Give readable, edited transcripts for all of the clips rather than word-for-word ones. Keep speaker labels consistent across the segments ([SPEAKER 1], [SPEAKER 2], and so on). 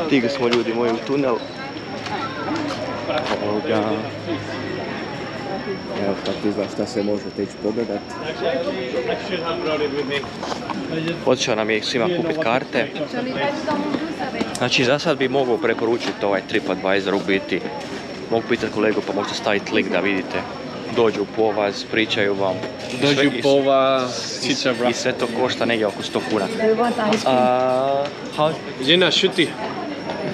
[SPEAKER 1] Stigli smo ljudi moji u tunel.
[SPEAKER 2] Evo kako izgleda šta se možete ići pogledat.
[SPEAKER 1] Otišao nam je svima kupiti karte. Znači za sad bi mogao preporučiti ovaj TripAdvisor u biti. Mogu pitati kolegu pa možete staviti link da vidite. Dođu po vas, pričaju vam.
[SPEAKER 3] Dođu po vas,
[SPEAKER 1] i sve to košta negdje oko 100 kuna.
[SPEAKER 3] Jenna, šuti.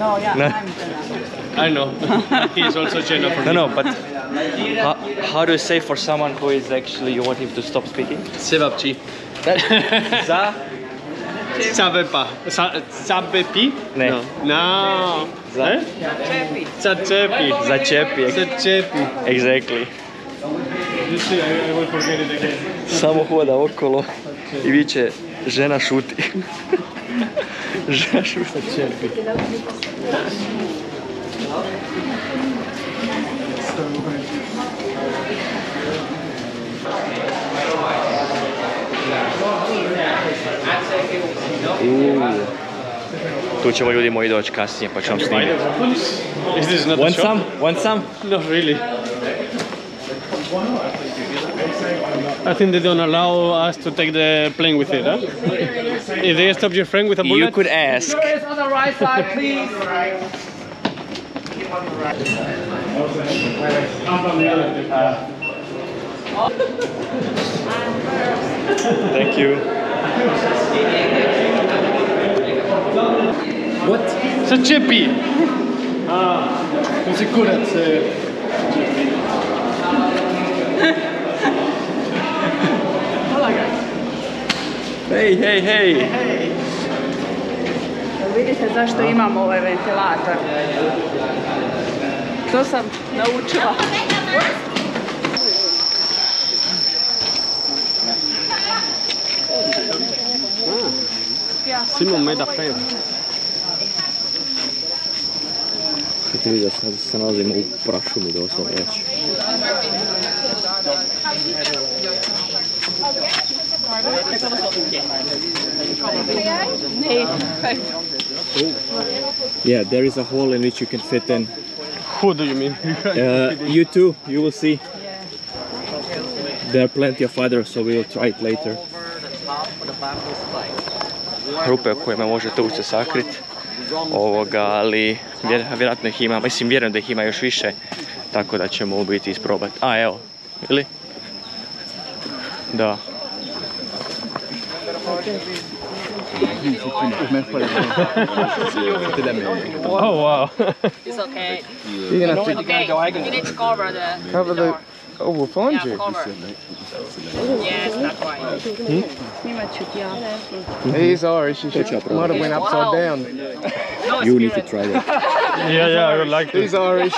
[SPEAKER 4] No, yeah,
[SPEAKER 3] I know. He is also Jenna for me.
[SPEAKER 1] No, but how do you say for someone who is actually you want him to stop speaking?
[SPEAKER 3] Sevapči.
[SPEAKER 1] Za?
[SPEAKER 3] Sabepa. Sabepi?
[SPEAKER 1] Ne.
[SPEAKER 3] No.
[SPEAKER 1] Za?
[SPEAKER 4] Čepi.
[SPEAKER 3] Začepi.
[SPEAKER 1] Začepi.
[SPEAKER 3] Začepi.
[SPEAKER 1] Exactly.
[SPEAKER 3] You see, I will forget it again.
[SPEAKER 1] Samo hoda okolo i viče žena šuti. Žena šuti. Začepi. Tu ćemo ljudi moji doći kasnije pa ću vam snimiti.
[SPEAKER 3] Is this not a
[SPEAKER 1] Want
[SPEAKER 3] shop?
[SPEAKER 1] some? Want some?
[SPEAKER 3] Not really. I think they don't allow us to take the plane with it, huh? If they stop your friend with a bullet?
[SPEAKER 1] You could ask.
[SPEAKER 4] On the right side, please.
[SPEAKER 1] Thank you.
[SPEAKER 3] What? Začepi! To si kurac.
[SPEAKER 1] Hej, hej, hej!
[SPEAKER 4] Vidite zašto imam ovaj ventilator. To sam naučila.
[SPEAKER 3] Simon made a frame.
[SPEAKER 2] Ti vidio sad se nalazimo u prašumi doslovno reći. Yeah, there is a hole in which you can fit in.
[SPEAKER 3] Who do you mean?
[SPEAKER 2] You too, you will see. There are plenty of others, so we will try it later.
[SPEAKER 1] Rupe u kojima možete ući sakriti. Ali vjerojatno ih ima, mislim vjerujem da ih ima još više, tako da ćemo u biti isprobati. A evo, ili? Da.
[SPEAKER 3] Oh wow.
[SPEAKER 5] It's okay.
[SPEAKER 3] You're gonna have to
[SPEAKER 5] Okay, you need to cover the door.
[SPEAKER 3] Oh, we'll find
[SPEAKER 5] Yeah,
[SPEAKER 3] you.
[SPEAKER 5] cover. Yes, that's right.
[SPEAKER 4] Snimat ću ti ja.
[SPEAKER 3] He's Irish. He might have went upside down.
[SPEAKER 5] No, it's
[SPEAKER 2] You
[SPEAKER 5] good.
[SPEAKER 2] need to try that.
[SPEAKER 3] Yeah, I would like to. He's Irish.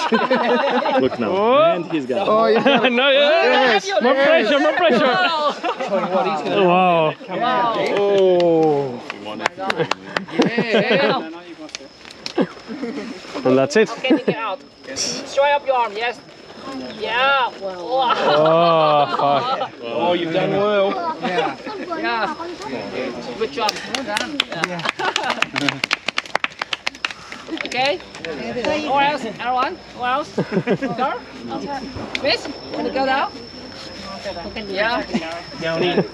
[SPEAKER 2] Look now.
[SPEAKER 3] Oh.
[SPEAKER 2] And he's got it.
[SPEAKER 3] Oh, yeah. No, yes. More pressure, more pressure. Wow. Oh.
[SPEAKER 5] Yeah.
[SPEAKER 3] And that's it.
[SPEAKER 5] Okay, take it out. Straight up your arm, yes. Yeah. Wow.
[SPEAKER 3] Oh, fuck. Oh, you've done well.
[SPEAKER 5] Yeah. Good job. Well done. Yeah. Okay. What else? Everyone? What else? Go. Miss, want to go down? Yeah.
[SPEAKER 3] Down in.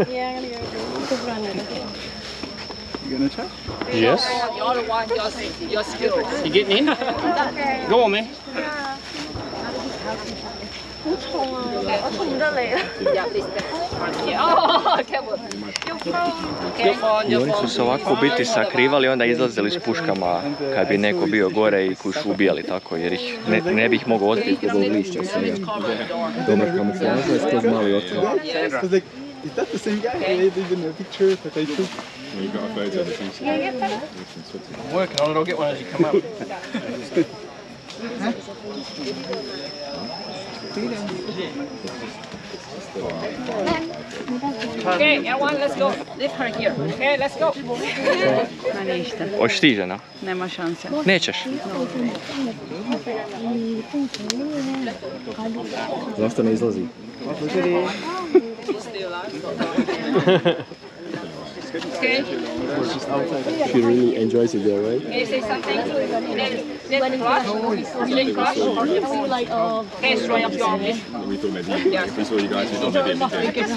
[SPEAKER 2] You gonna try?
[SPEAKER 3] Yes.
[SPEAKER 5] The other one, your skills.
[SPEAKER 3] You getting in? Go on, man.
[SPEAKER 5] Yeah, please. Yeah. Oh, careful.
[SPEAKER 1] I oni su se ovako u biti sakrivali, onda izlazili s puškama kad bi neko bio gore i koji su ubijali tako, jer ih ne bi ih mogao otkriti.
[SPEAKER 2] Lišća sam ja. Dobra kamuflaža, skroz mali otvor.
[SPEAKER 6] Is that the same guy? They did a picture that I took.
[SPEAKER 7] You got a photo of the piece.
[SPEAKER 3] I'm working on it, I'll get one as you come out.
[SPEAKER 5] Okay, everyone, let's go. Leave her here. Okay, let's go.
[SPEAKER 4] Ma ništa,
[SPEAKER 1] Hoćeš ti, žena?
[SPEAKER 4] nema šanse.
[SPEAKER 1] Nećeš?
[SPEAKER 2] Zašto ne izlazi?
[SPEAKER 5] Okay.
[SPEAKER 2] She really enjoys it there, right?
[SPEAKER 5] Can you say something? Then crush. Really crush. Okay, straight up your arm.
[SPEAKER 7] We thought maybe if we saw you guys, we thought maybe it'd be good.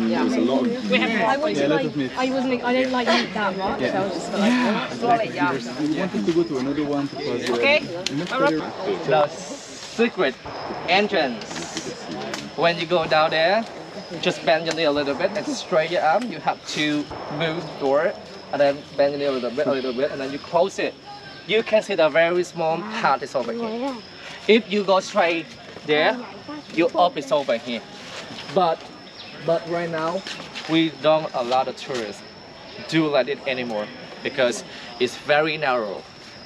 [SPEAKER 7] There's a lot of...
[SPEAKER 5] We have
[SPEAKER 8] I don't like meat that much, so I was just like,
[SPEAKER 5] slowly, yeah.
[SPEAKER 6] We wanted to go to another one because
[SPEAKER 5] Okay.
[SPEAKER 9] The secret entrance. When you go down there, just bend your knee a little bit and straighten your arm. You have to move the door and then bend your knee a little bit, and then you close it. You can see the very small part is over here. If you go straight there, your up is over here. But right now, we don't a lot of tourists do like it anymore because it's very narrow.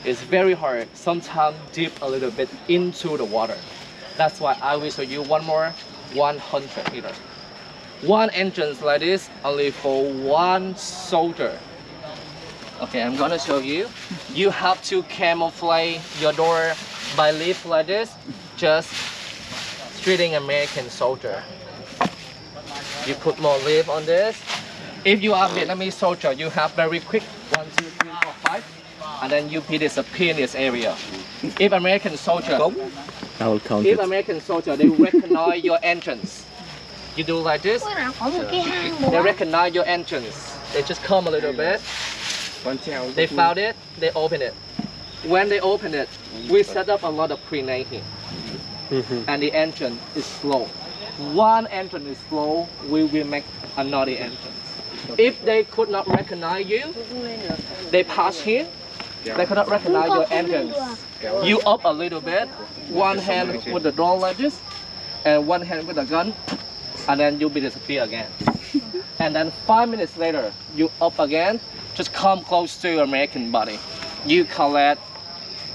[SPEAKER 9] It's very hard, sometimes deep a little bit into the water. That's why I will show you one more 100 meters. One entrance like this, only for one soldier. Okay, I'm gonna show you. You have to camouflage your door by leaf like this, just treating American soldier. You put more leaf on this. If you are Vietnamese soldier, you have very quick 1, 2, 3, 4, 5, and then you disappear in this area. If American soldier,
[SPEAKER 2] I will count
[SPEAKER 9] if
[SPEAKER 2] it.
[SPEAKER 9] American soldier, they recognize your entrance. You do like this. They recognize your entrance. They just come a little bit. They found it. They open it. When they open it, we set up a lot of grenade here, and the entrance is slow. One entrance is slow, we will make another entrance. If they could not recognize you, they pass here. They cannot recognize your entrance. You up a little bit, one hand with the door like this, and one hand with the gun, and then you will disappear again. And then 5 minutes later, you up again, just come close to your American body. You collect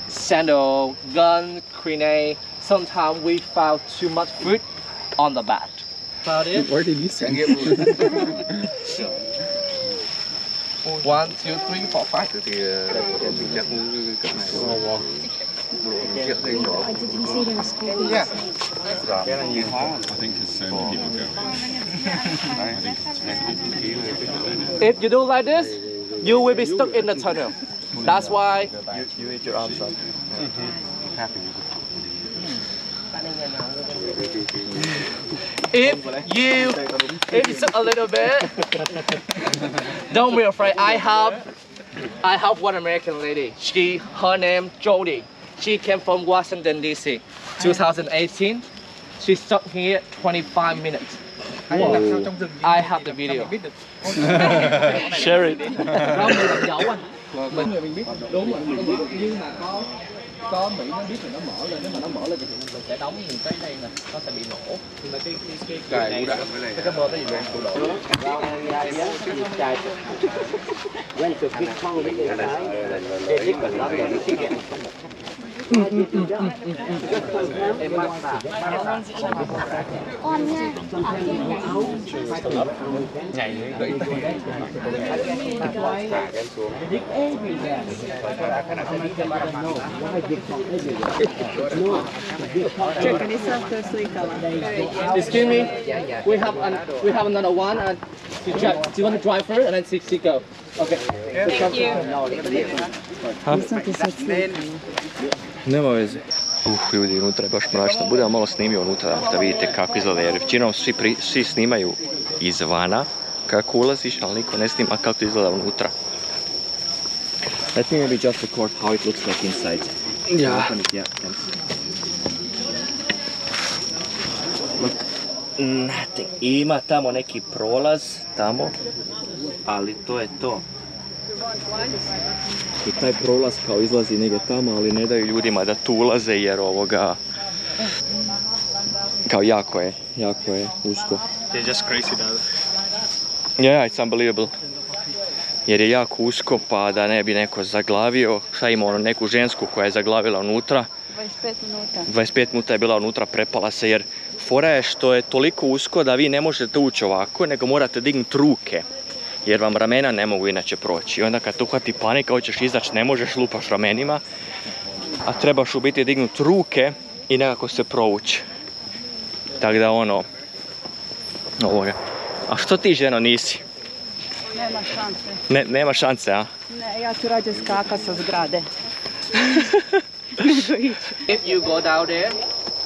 [SPEAKER 9] sandal, gun, grenade. Sometimes we found too much food on the bat. Found it?
[SPEAKER 6] Where did you send it?
[SPEAKER 9] 1, 2, 3, 4, 5.
[SPEAKER 8] I didn't see there was school.
[SPEAKER 7] I think because so many people go in. I think it's very
[SPEAKER 9] If you do like this, you will be stuck in the tunnel. That's why
[SPEAKER 1] You eat your arms up. Happy.
[SPEAKER 9] if you stuck a little bit, don't be afraid. I have one American lady. Her name Jody. She came from Washington DC, 2018. She stuck here 25 minutes. I have the video.
[SPEAKER 2] Share it.
[SPEAKER 9] Có Mỹ nó biết là nó mở lên, nếu mà nó mở lên thì mình sẽ đóng những cái đây nè, nó sẽ bị nổ. Nhưng mà cái bơ cái gì luôn, tụi đổ. Excuse me, we have another one. Do you want to drive first and then she go? Okay.
[SPEAKER 1] Nema veze. Ljudi, unutra je baš mračno. Budemo malo snimio unutra da vidite kako izgleda, jer većinom svi snimaju izvana kako ulaziš, ali niko ne snima kako izgleda unutra.
[SPEAKER 2] Let me maybe just record how it looks like inside.
[SPEAKER 1] Yeah.
[SPEAKER 2] Open it, yeah, thanks. Look, nothing. Ima tamo neki prolaz, tamo, ali to je to. I taj prolaz kao izlazi negdje tamo, ali ne daju ljudima da tu ulaze jer kao jako je usko.
[SPEAKER 3] They're just crazy now.
[SPEAKER 1] Yeah, it's unbelievable. Jer je jako usko, pa da ne bi neko zaglavio. Šta ima neku žensku koja je zaglavila unutra.
[SPEAKER 4] 25 minuta.
[SPEAKER 1] 25 minuta je bila unutra, prepala se jer fora je što je toliko usko da vi ne možete ući ovako, nego morate dignuti ruke. Jer vam ramena ne mogu inače proći. I onda kad te uhvati panika, hoćeš izaći, ne možeš, lupaš ramenima. A trebaš u biti dignuti ruke i nekako se provući. Tako da ovoga. A što ti, ženo, nisi?
[SPEAKER 4] Nema šanse.
[SPEAKER 1] Nema šanse, a?
[SPEAKER 4] Ne, ja ću rađe skaka sa zgrade.
[SPEAKER 9] If you go down there,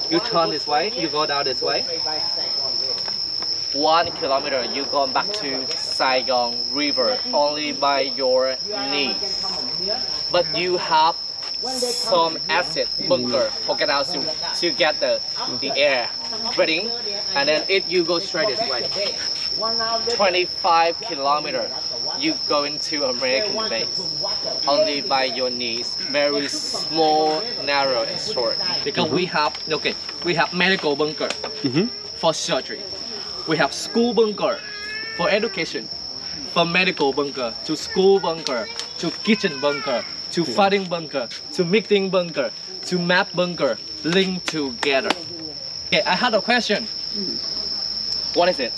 [SPEAKER 9] you turn this way, you go down this way. 1 kilometer, you go back to Saigon River only by your knees. But you have some acid bunker poking out to get the air breathing. And then if you go straight this way, 25 kilometers, you go into American base only by your knees, very small, narrow and short. Because we have medical bunker for surgery. We have school bunker for education, from medical bunker to school bunker to kitchen bunker to fighting bunker to meeting bunker to map bunker linked together. Okay, I had a question. What is it?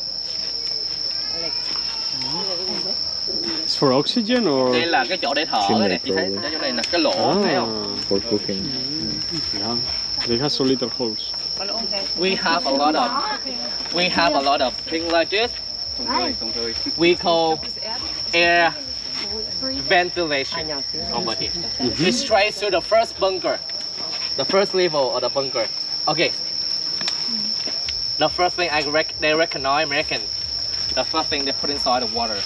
[SPEAKER 3] It's for oxygen or?
[SPEAKER 9] Đây là cái chỗ để thở này, chị thấy chỗ này là cái lỗ, thấy không?
[SPEAKER 1] For cooking.
[SPEAKER 3] Yeah, they have so little holes.
[SPEAKER 9] We have a lot of things like this. We call air ventilation over here. It's straight to the first bunker, the first level of the bunker. Okay. The first thing they recognize American. The first thing they put inside the water.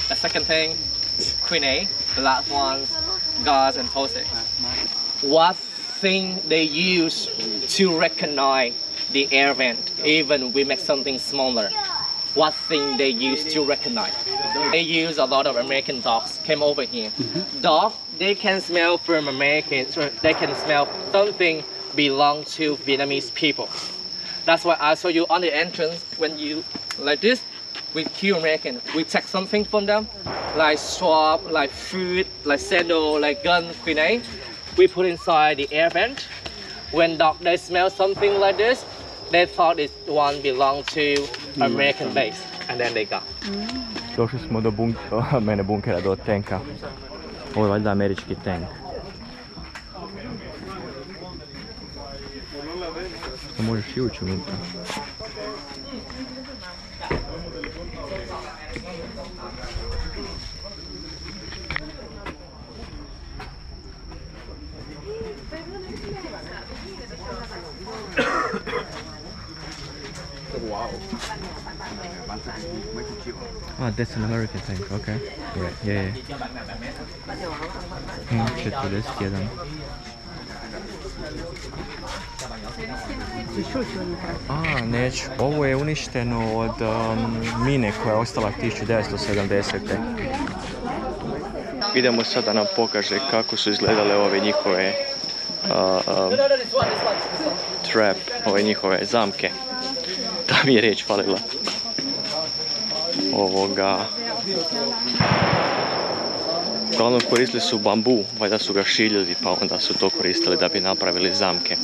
[SPEAKER 9] The second thing, quinine. The last one, gas and toxic. What thing they use to recognize the air vent, even we make something smaller? What thing they use to recognize? They use a lot of American dogs came over here. Dogs, they can smell from Americans, they can smell something belong to Vietnamese people. That's why I show you on the entrance, when you, like this, we kill American. We take something from them, like swab, like food, like sandal, like gun, grenade. We put inside the air vent. When dog, they smell something like this, they thought this one belonged to American base, and then they got.
[SPEAKER 1] Došli smo do bunkera, do tenka. Ovo je valjda američki tank. Što možeš i ući unutra.
[SPEAKER 7] Wow.
[SPEAKER 1] Ah, that's an American tank, okay. Right, yeah. 41. A, neću. Ovo je uništeno od mine koja je ostala 1970. Idemo sad da nam pokaže kako su izgledale ove njihove trap, ove njihove zamke. Da mi je riječ falila. Uglavnom koristili su bambu, valjda su ga šiljili pa onda su to koristili da bi napravili zamke.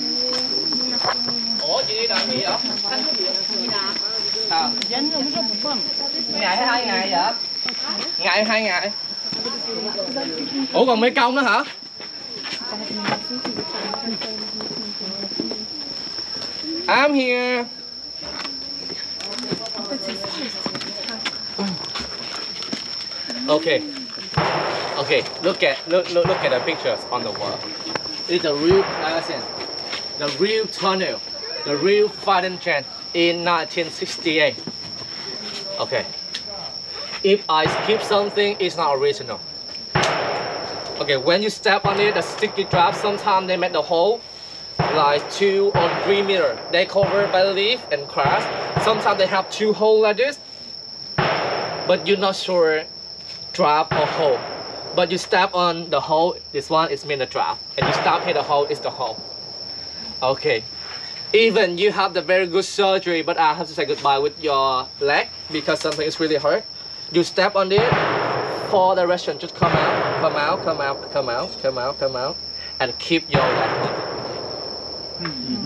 [SPEAKER 9] Ủa còn mấy công nữa hả? I'm here. Okay. Look at the pictures on the wall. It's a real person, the real tunnel, the real fighting chant in 1968. Okay. If I skip something, it's not original. Okay, when you step on it, the sticky drop, sometimes they make the hole like 2 or 3 meters. They covered by leaf and grass. Sometimes they have 2 holes like this, but you're not sure drop or hole. But you step on the hole, this one is meant to drop. And you stop here, the hole is the hole. Okay. Even you have the very good surgery, but I have to say goodbye with your leg because something is really hurt. You step on it, for the direction, just come out, and keep your leg on.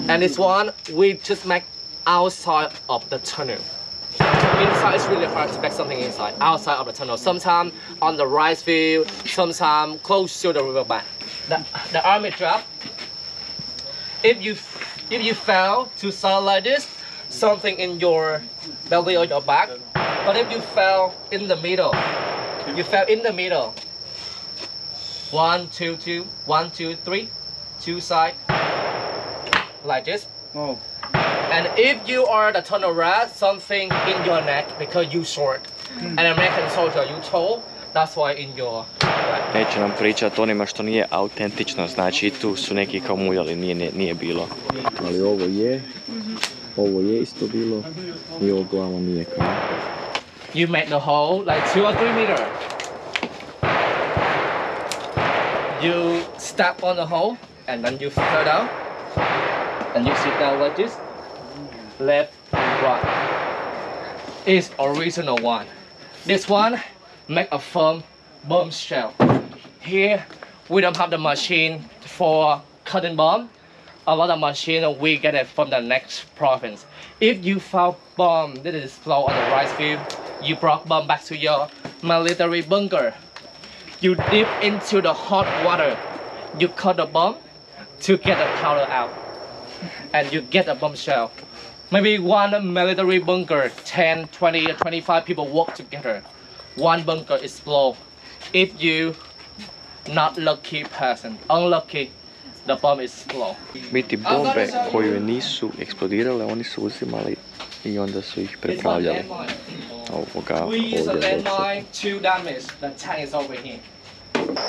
[SPEAKER 9] And this one, we just make outside of the tunnel. Inside it's really hard to make something inside, outside of the tunnel. Sometimes on the rice field, sometimes close to the riverbank. The army drop. If you fail to sound like this, something in your belly or your back, But if you fell in the middle, you fell in the middle. 1, 2, 2, 1, 2, 3, 2 side, like this.
[SPEAKER 6] Oh.
[SPEAKER 9] And if you are the tunnel rat, something in your neck because you short. And American soldier, you tall, that's why in your neck.
[SPEAKER 1] Neće nam pričati onima što nije autentično, znači tu su neki kao muljali, nije bilo. Ali ovo je isto bilo i ovo glava nije kao.
[SPEAKER 9] You make the hole like 2 or 3 meters. You step on the hole and then you figure it out. And you sit down like this. Left and right. It's original one. This one make a firm bomb shell. Here we don't have the machine for cutting bomb. A lot of machine we get it from the next province. If you found bomb that is flow on the rice field, you brought bomb back to your military bunker. You dip into the hot water. You cut the bomb to get the powder out. And you get a bomb shell. Maybe one military bunker, 10, 20, or 25 people work together. One bunker explode. If you not lucky person, unlucky, the bomb is blow.
[SPEAKER 1] Biti bombe koje nisu eksplodirale, oni su uzimali i onda su ih prepravljali. Ovoga ovdje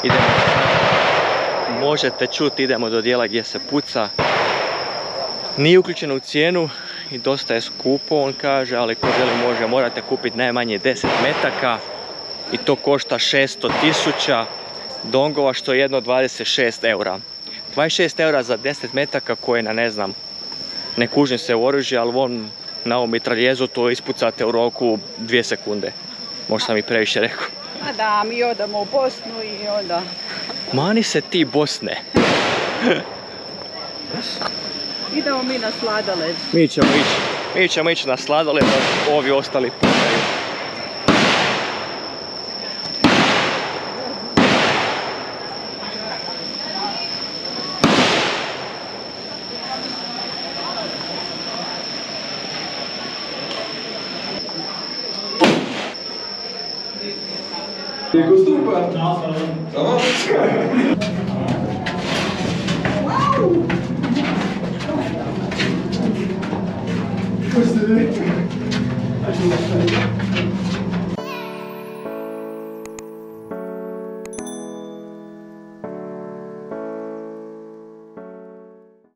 [SPEAKER 1] idemo. Možete čuti, idemo do dijela gdje se puca. Nije uključeno u cijenu i dosta je skupo, on kaže, ali ko želi može, morate kupiti najmanje 10 metaka i to košta 600.000 dongova, što je jedno 26 eura. 26 eura za 10 metaka koje na ne znam, ne kužim se u oružje, ali on na ovom mitraljezu to ispucate u roku 2 sekunde. Možda sam i previše rekao.
[SPEAKER 4] A da, mi odamo u Bosnu i onda...
[SPEAKER 1] Mani se ti Bosne.
[SPEAKER 4] Idemo mi na sladoled.
[SPEAKER 1] Mi ćemo ići na sladoled, a ovi ostali pucaju.
[SPEAKER 6] Ti costupa? Samo? Questo è...